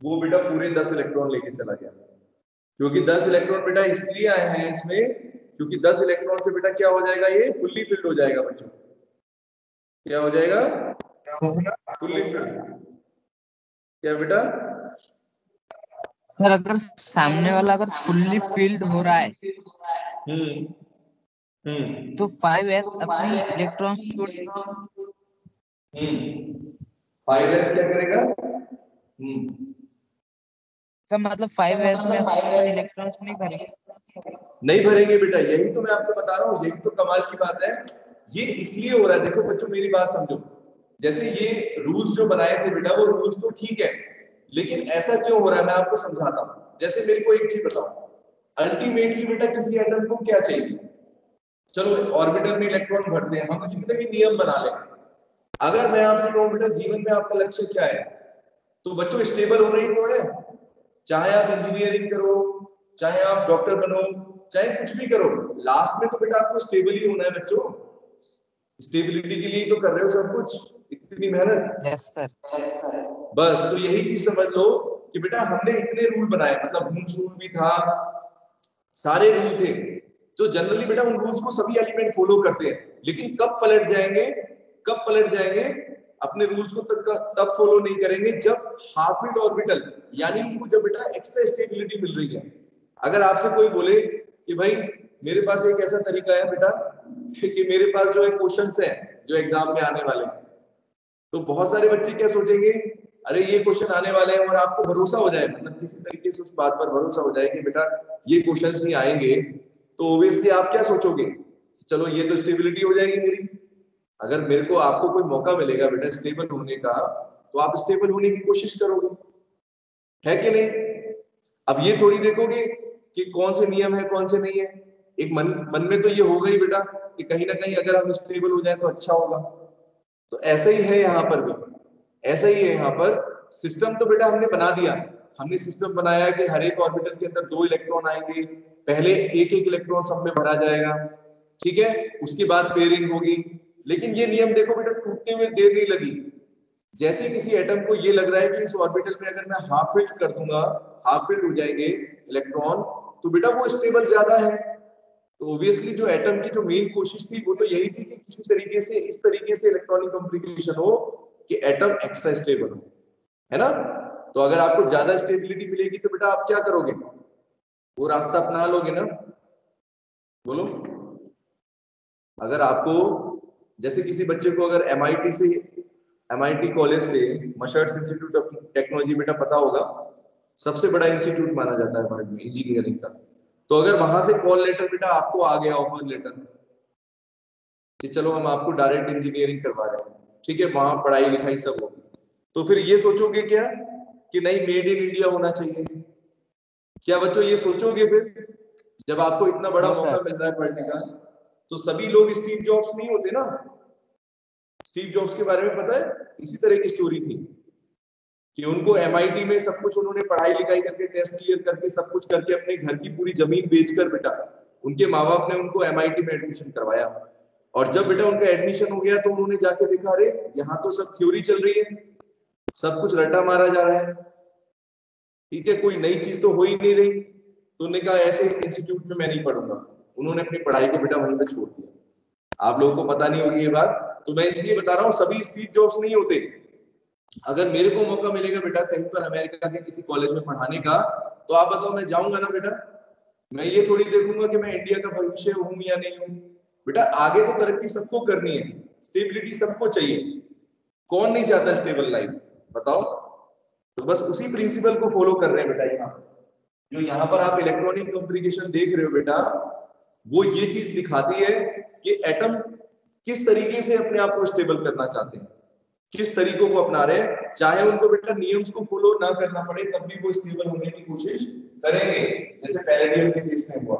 वो बेटा पूरे 10 इलेक्ट्रॉन लेके चला गया। क्योंकि 10 इलेक्ट्रॉन बेटा इसलिए आए हैं इसमें क्योंकि 10 इलेक्ट्रॉन से बेटा क्या हो जाएगा, ये फुल्ली फिल्ड हो जाएगा बच्चों। क्या हो जाएगा? Fully filled. क्या बेटा? सर अगर सामने वाला अगर फुल्ली फिल्ड हो रहा है तो 5s अपनी इलेक्ट्रॉन छोड़ 5s क्या करेगा? का मतलब 5s में अपन इलेक्ट्रॉन्स नहीं भरेंगे? नहीं भरेंगे बेटा, यही तो मैं आपको बता रहा हूँ, यही तो कमाल की बात है। ये इसलिए हो रहा है, देखो बच्चों मेरी बात समझो, जैसे ये रूल्स जो बनाए थे बेटा वो रूल्स तो ठीक है, लेकिन ऐसा क्यों हो रहा है मैं आपको समझाता हूँ। जैसे मेरे को एक चीज बताओ, अल्टीमेटली बेटा किसी एटम को क्या चाहिए? चलो ऑर्बिटल में इलेक्ट्रॉन भरते हैं, हम जितने भी नियम बना लें, अगर मैं आपसे कहूँ बेटा जीवन में आपका लक्ष्य क्या है, तो बच्चों स्टेबल होना ही तो है। चाहे आप इंजीनियरिंग करो, चाहे आप डॉक्टर बनो, चाहे कुछ भी करो, लास्ट में तो बेटा आपको स्टेबल ही होना है बच्चों। स्टेबिलिटी के लिए तो कर रहे हो सब कुछ, इतनी मेहनत। Yes sir. बस तो यही चीज समझ लो कि बेटा हमने इतने रूल बनाए, मतलब हुम्स रूल भी था, सारे रूल थे, तो जनरली बेटा उन रूल्स को सभी एलिमेंट फॉलो करते हैं, लेकिन कब पलट जाएंगे, कब पलट जाएंगे, अपने रूल्स को तब फॉलो नहीं करेंगे जब हाफ फील्ड ऑर्बिटल, यानी उनको जब बेटा एक्स्ट्रा स्टेबिलिटी मिल रही है। अगर आपसे कोई बोले कि भाई मेरे पास एक ऐसा तरीका है बेटा कि मेरे पास जो है क्वेश्चंस हैं जो एग्जाम में आने वाले हैं, तो बहुत सारे बच्चे क्या सोचेंगे, अरे ये क्वेश्चन आने वाले हैं, और आपको भरोसा हो जाए, मतलब किसी तरीके से उस बात पर भरोसा हो जाए कि बेटा ये क्वेश्चंस नहीं आएंगे, तो ऑब्वियसली आप क्या सोचोगे, चलो ये तो स्टेबिलिटी हो जाएगी मेरी। अगर मेरे को आपको कोई मौका मिलेगा बेटा स्टेबल होने का, तो आप स्टेबल होने की कोशिश करोगे, है कि नहीं? अब ये थोड़ी देखोगे कि कौन से नियम है कौन से नहीं है, एक मन में तो ये होगा ही बेटा कि कहीं ना कहीं अगर हम स्टेबल हो जाए तो अच्छा होगा। तो ऐसा ही है यहाँ पर भी, ऐसा ही है यहाँ पर। सिस्टम तो बेटा हमने बना दिया, हमने सिस्टम बनाया कि हर एक ऑर्बिटल के अंदर 2 इलेक्ट्रॉन आएंगे, पहले एक एक इलेक्ट्रॉन सब में भरा जाएगा, ठीक है, उसके बाद पेयरिंग होगी। लेकिन ये नियम देखो बेटा टूटते हुए देर नहीं लगी। जैसे किसी एटम को ये लग रहा है कि इस ऑर्बिटल में अगर मैं हाफ फिल्ड कर दूंगा, हाफ फिल्ड हो जाएंगे इलेक्ट्रॉन, तो बेटा वो स्टेबल ज्यादा है। तो ऑब्वियसली जो एटम की जो मेन कोशिश थी वो तो यही थी कि किसी तरीके से इस तरीके से इलेक्ट्रॉनिक कॉन्फ़िगरेशन हो कि एटम एक्स्ट्रा स्टेबल हो, है ना? तो अगर आपको ज्यादा स्टेबिलिटी मिलेगी तो बेटा आप क्या करोगे, वो रास्ता अपना लोगे ना? बोलो। अगर आपको जैसे किसी बच्चे को अगर MIT कॉलेज से मशर्ट्स इंस्टीट्यूट ऑफ टेक्नोलॉजी बेटा पता होगा, सबसे बड़ा इंस्टीट्यूट माना जाता है भारत में इंजीनियरिंग का। तो अगर वहां से कॉल लेटर बेटा आपको आ गया, ऑफर लेटर कि चलो हम आपको डायरेक्ट इंजीनियरिंग करवा रहे हैं, ठीक है, वहां पढ़ाई लिखाई सब होगी, तो फिर ये सोचोगे क्या कि नहीं मेड इन इंडिया होना चाहिए? क्या बच्चों ये सोचोगे फिर जब आपको इतना बड़ा मौका मिल रहा है पढ़ने का? तो सभी लोग स्टीव जॉब्स नहीं होते ना। स्टीव जॉब्स के बारे में पता है, इसी तरह की स्टोरी थी कि उनको MIT में सब कुछ उन्होंने पढ़ाई लिखाई करके टेस्ट क्लियर करके सब कुछ करके अपने घर की पूरी जमीन बेचकर बेटा उनके माँ बाप ने उनको MIT में एडमिशन करवाया। और जब बेटा उनका एडमिशन हो गया तो उन्होंने जाके देखा, अरे यहाँ तो सब थ्योरी चल रही है, सब कुछ रटा मारा जा रहा है, ठीक है, कोई नई चीज तो हो ही नहीं रही। तो उन्होंने कहा ऐसे इंस्टीट्यूट में मैं नहीं पढ़ूंगा, उन्होंने अपनी पढ़ाई को बेटा वहीं पे छोड़ दिया। आप लोगों को पता नहीं होगी ये बात, तो मैं इसलिए बता रहा हूँ सभी स्टीव जॉब्स नहीं होते। अगर मेरे को मौका मिलेगा बेटा कहीं पर अमेरिका के किसी कॉलेज में पढ़ाने का, तो आप बताओ मैं जाऊंगा ना बेटा? मैं ये थोड़ी देखूंगा कि मैं इंडिया का भविष्य हूं या नहीं हूं। बेटा आगे तो तरक्की सबको करनी है, स्टेबिलिटी सबको चाहिए, कौन नहीं चाहता स्टेबल लाइफ, बताओ? तो बस उसी प्रिंसिपल को फॉलो कर रहे हैं बेटा। यहाँ जो यहाँ पर आप इलेक्ट्रॉनिक कॉन्फ़िगरेशन देख रहे हो बेटा, वो ये चीज दिखाती है कि एटम किस तरीके से अपने आप को स्टेबल करना चाहते हैं, किस तरीकों को अपना रहे हैं। चाहे उनको बेटा नियम्स को फॉलो ना करना पड़े तब भी वो स्टेबल होने की कोशिश करेंगे, जैसे पैलेडियम के केस में हुआ,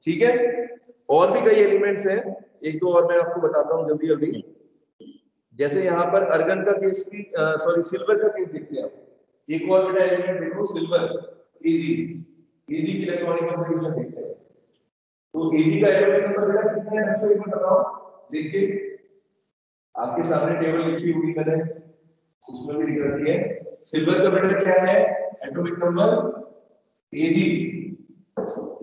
ठीक है। और भी कई एलिमेंट्स हैं, एक दो और मैं आपको बताता हूँ जल्दी जल्दी। जैसे यहाँ पर अर्गन का केस भी, सॉरी सिल्वर का केस देखते हैं आप। एक और बेटा एलिमेंट देखो सिल्वर Ag की इलेक्ट्रॉनिक कंफर्मेशन देखते हैं। तो Ag का एटॉमिक नंबर बेटा कितना है बच्चों एक बार बताओ। देखिए आपके सामने टेबल लिखी हुई मैंने, उसमें भी लिख रखी है। सिल्वर का बेटा क्या है एटॉमिक नंबर Ag,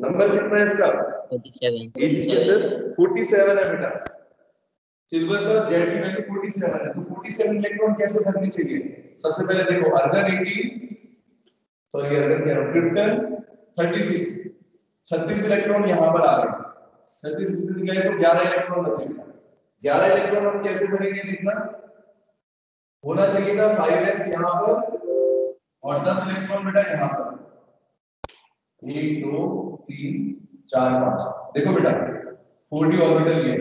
नंबर कितना है इसका 47 Ag के अंदर 47 है बेटा। सिल्वर का जेड की वैल्यू 47 है, तो 47 इलेक्ट्रॉन कैसे भरने चाहिए। सबसे पहले देखो अर्गन 18 सॉरी अर्गन क्या है क्रिप्टन 36 इलेक्ट्रॉन यहां पर आ गए। 36 में गए तो 11 इलेक्ट्रॉन बचेगा। 11 इलेक्ट्रॉन हम कैसे भरेंगे देखना, होना चाहिए था 5s यहां पर और 10 इलेक्ट्रॉन बेटा यहां पर। 1 2 3 4 5 देखो बेटा 4d ऑर्बिटल ये।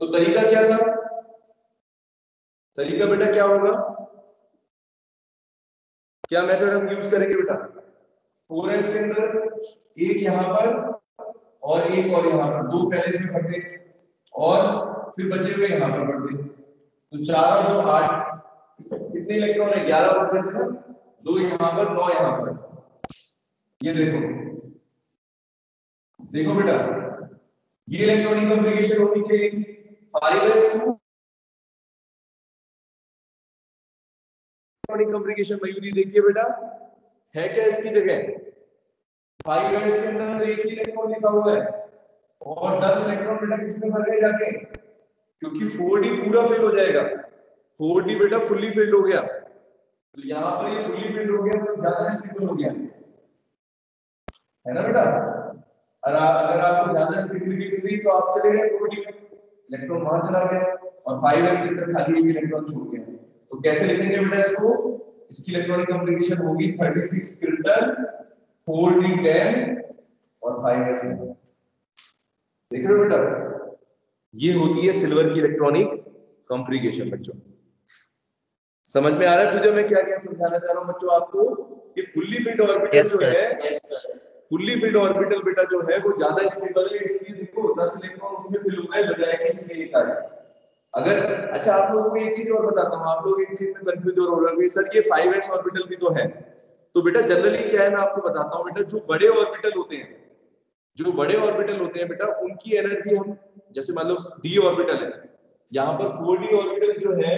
तो तरीका क्या था, तरीका बेटा क्या होगा, क्या मेथड हम यूज करेंगे बेटा 4s के अंदर एक यहां पर और एक और यहां पर, दो पहले इसमें भर दे और फिर बचे हुए यहां पर भर दे। तो 4 और 2 8 कितने इलेक्ट्रॉन है 11 और बचे ना, 2 यहां पर 9 यहां पर। ये देखो देखो बेटा ये इलेक्ट्रॉनिक कॉन्फ़िगरेशन होनी चाहिए 5s2 इलेक्ट्रॉनिक कॉन्फ़िगरेशन। मयूरी देखिए बेटा है क्या इसकी जगह 5s के अंदर एक ही इलेक्ट्रॉन लिखा हुआ है और 10 इलेक्ट्रॉन बेटा किसमें भर गए जाके, क्योंकि 4d पूरा फिल हो जाएगा। 4d बेटा फुल्ली फिल्ड हो गया, तो यहां पर ये फुल्ली फिल्ड हो गया तो ज्यादा स्टेबल हो गया है ना बेटा। और अगर आपको ज्यादा स्टेबिलिटी मिल रही तो आप चले गए 4d में, इलेक्ट्रॉन वहां चला गया और 5s के अंदर खाली एक इलेक्ट्रॉन छोड़ गया। तो कैसे लिखेंगे बेटा इसको, इसकी इलेक्ट्रॉनिक कॉन्फ़िगरेशन होगी 36 क्रिप्टन 4d10 और 5s। देख रहे हो बेटा ये होती है सिल्वर की इलेक्ट्रॉनिक कॉन्फ़िगरेशन। बच्चों समझ में आ रहा है तुझे मैं क्या क्या समझाना चाह रहा हूं बच्चों आपको कि फुल्ली फिल्ड ऑर्बिटल जो है, फुल्ली फिल्ड ऑर्बिटल बेटा जो है वो ज्यादा स्टेबल है, इसलिए देखो 10 इलेक्ट्रॉन उसमें फिल हो गए बजाय कि इसमें एक आए। अगर अच्छा आप लोगों को एक चीज और बताता हूं, आप लोग एक चीज में कंफ्यूज हो रहे हो सर ये 5s ऑर्बिटल भी तो है। तो बेटा जनरली क्या है मैं आपको बताता हूं बेटा, जो बड़े ऑर्बिटल होते हैं, जो बड़े ऑर्बिटल होते हैं बेटा उनकी एनर्जी हम जैसे मान लो d ऑर्बिटल है, यहाँ पर 4d ऑर्बिटल जो है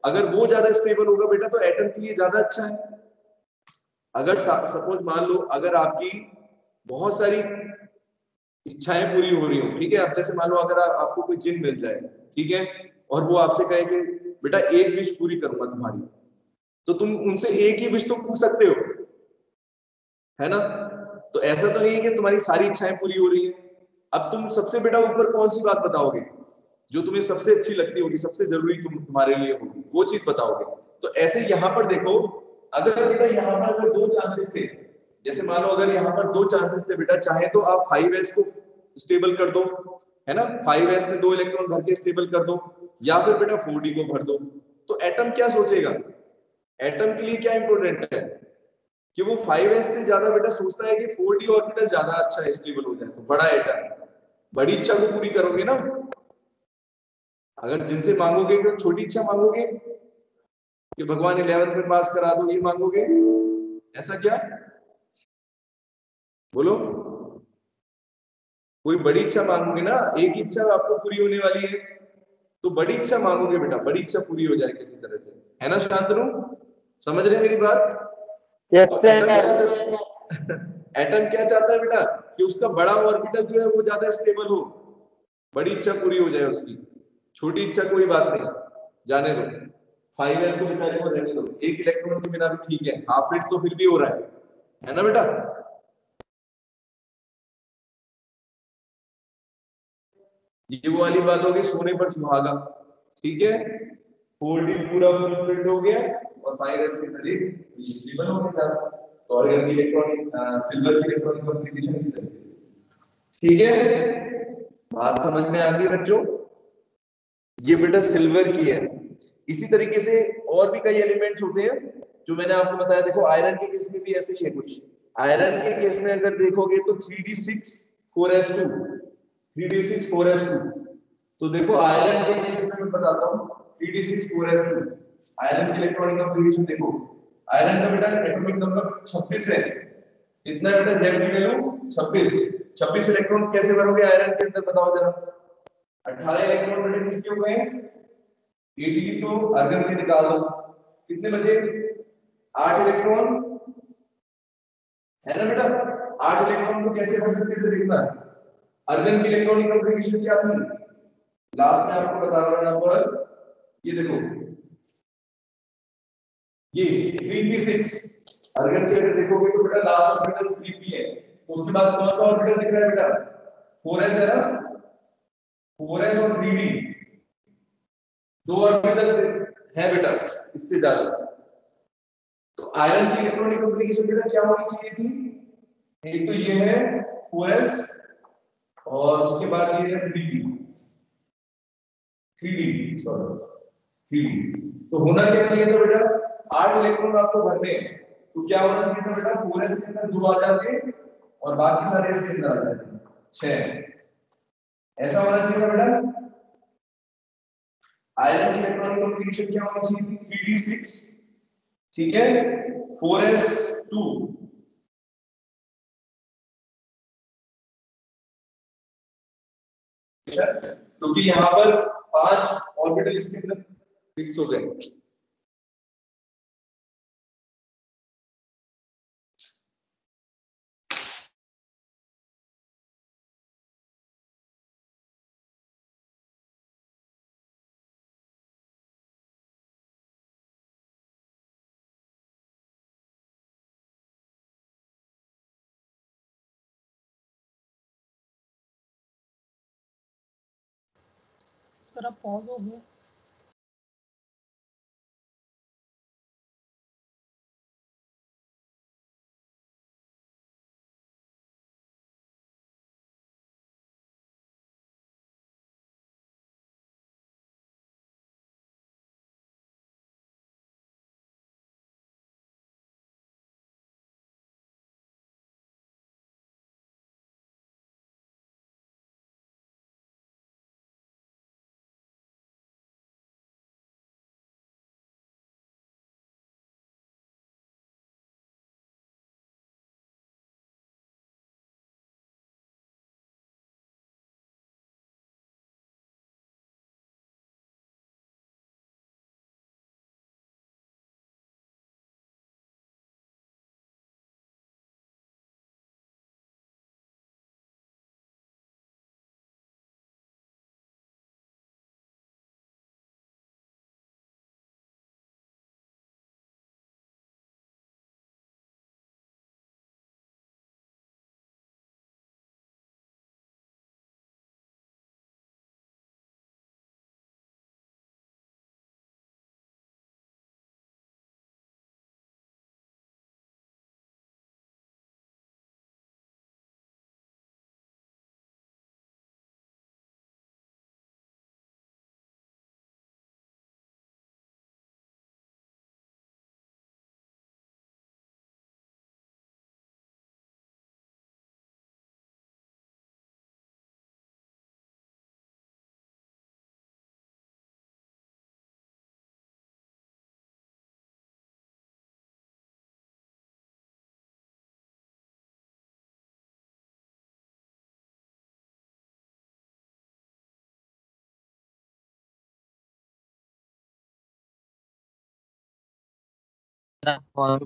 अगर वो ज्यादा स्टेबल होगा बेटा तो एटम के लिए ज्यादा अच्छा है। अगर सपोज मान लो अगर आपकी बहुत सारी इच्छाएं पूरी हो रही हो, ठीक है, अब जैसे मान लो अगर आपको कोई जिन मिल जाए, ठीक है, और वो आपसे कहे कि बेटा एक विश पूरी करूंगा तुम्हारी, तो तुम उनसे एक ही विश तो पूछ सकते हो है ना। तो ऐसा तो नहीं है कि तुम्हारी सारी इच्छाएं पूरी हो रही है। अब तुम सबसे बेटा ऊपर कौन सी बात बताओगे जो तुम्हें सबसे अच्छी लगती होगी, सबसे जरूरी तुम्हारे लिए होगी, वो चीज बताओगे। तो ऐसे यहाँ पर देखो अगर बेटा यहाँ पर अगर 2 चांसेस थे, जैसे मान लो अगर यहाँ पर 2 चांसेस थे बेटा, चाहे तो आप 5s को स्टेबल कर दो है ना, 5s में 2 इलेक्ट्रॉन भर के स्टेबल कर दो, या फिर बेटा 4d को भर दो। तो एटम क्या सोचेगा, एटम के लिए क्या इंपॉर्टेंट है कि वो 5s से ज्यादा बेटा सोचता है कि 4d ऑर्बिटल ज्यादा अच्छा है स्टेबल हो जाए। तो बड़ा एटम, बड़ी इच्छा को पूरी करोगे ना, अगर जिनसे मांगोगे तो छोटी इच्छा मांगोगे कि भगवान 11th में पास करा दो, ये मांगोगे, ऐसा क्या बोलो, कोई बड़ी इच्छा मांगोगे ना, एक इच्छा आपको पूरी होने वाली है तो बड़ी इच्छा मांगोगे बेटा, बड़ी इच्छा पूरी हो जाए किसी तरह से, है ना शांतनु, समझ रहे मेरी बात। Yes sir. एटम क्या चाहता है बेटा कि उसका बड़ा ऑर्बिटल जो है वो ज्यादा स्टेबल हो, बड़ी इच्छा पूरी हो जाए उसकी, छोटी इच्छा कोई बात नहीं, जाने दो, 5s को बेचारे को रहने दो, एक इलेक्ट्रॉन के बिना भी ठीक है, हाफ रेट तो फिर भी हो रहा है ना बेटा। ये वो वाली बात होगी सोने पर सुहागा, ठीक है, 4d पूरा फुलफिल्ड हो गया और 5s के करीब स्टेबल हो गया। तो ऑर्गन की इलेक्ट्रॉनिक सिल्वर की इलेक्ट्रॉनिक कॉन्फ़िगरेशन इस तरीके से, ठीक है, बात समझ में आ गई बच्चों। ये बेटा सिल्वर की है। इसी तरीके से और भी कई एलिमेंट्स होते हैं जो मैंने आपको बताया। देखो आयरन के केस में भी ऐसे ही है कुछ। आयरन के केस में अगर देखोगे तो 3d6 4s2 3d6 4s2। तो देखो आयरन के केस में मैं बताता हूँ 3d6 4s2 आयरन की इलेक्ट्रॉनिक कॉन्फ़िगरेशन देखो। आयरन का बेटा एटॉमिक नंबर 26 है, कितना बेटा जेब की वैल्यू 26। 26 इलेक्ट्रॉन कैसे भरोगे आयरन के अंदर बताओ जरा। 18 इलेक्ट्रॉन बेटे किसके हो गए, एटीपी तो आर्गन के निकाल दो, कितने बचे 8 इलेक्ट्रॉन है ना बेटा। 8 इलेक्ट्रॉन को कैसे भर सकते थे देखना, आर्गन की इलेक्ट्रॉनिक कॉन्फ़िगरेशन क्या थी, लास्ट में आपको बता रहा हूं यहां पर, ये देखो ये 3p6 आर्गन के अगर देखोगे तो बेटा लास्ट ऑर्बिटल 3p है, उसके बाद कौन सा ऑर्बिटल दिख रहा है बेटा 4s है ना, 4s और 3d, दो ऑर्बिटल है बेटा इससे ज्यादा। तो आयरन की इलेक्ट्रॉनिक कॉन्फ़िगरेशन बेटा क्या होनी चाहिए थी, एक तो ये है 4s और उसके बाद ये है 3d, 3d सॉरी 3d। तो होना क्या चाहिए था बेटा 8 इलेक्ट्रॉन आपको भरने हैं, तो क्या होना चाहिए था बेटा 4s के अंदर 2 आ जाते और बाकी सारे इसके अंदर आ जाते 6, ऐसा होना चाहिए था बेटा। आयरन की इलेक्ट्रॉनिक कॉन्फ़िगरेशन क्या होनी चाहिए थी 3d6, ठीक है 4s2, क्योंकि यहाँ पर 5 ऑर्बिटल इसके अंदर फिक्स हो गए। जरा पॉज हो गया। और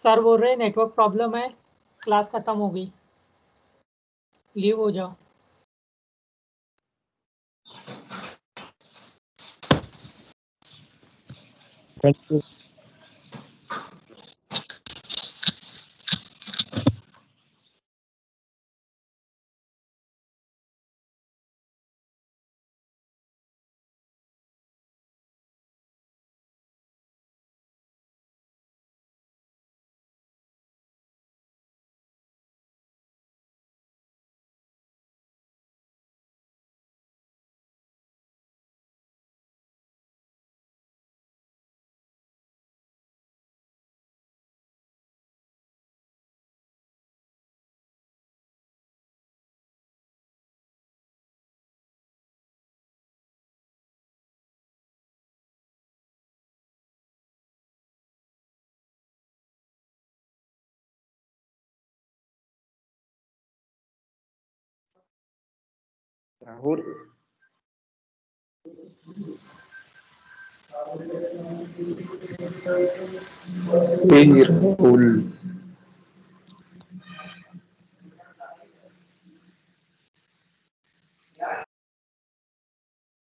सर बोल रहे नेटवर्क प्रॉब्लम है, क्लास खत्म हो गई, लीव हो जाओ। Thank you. Rahul Hey Rahul,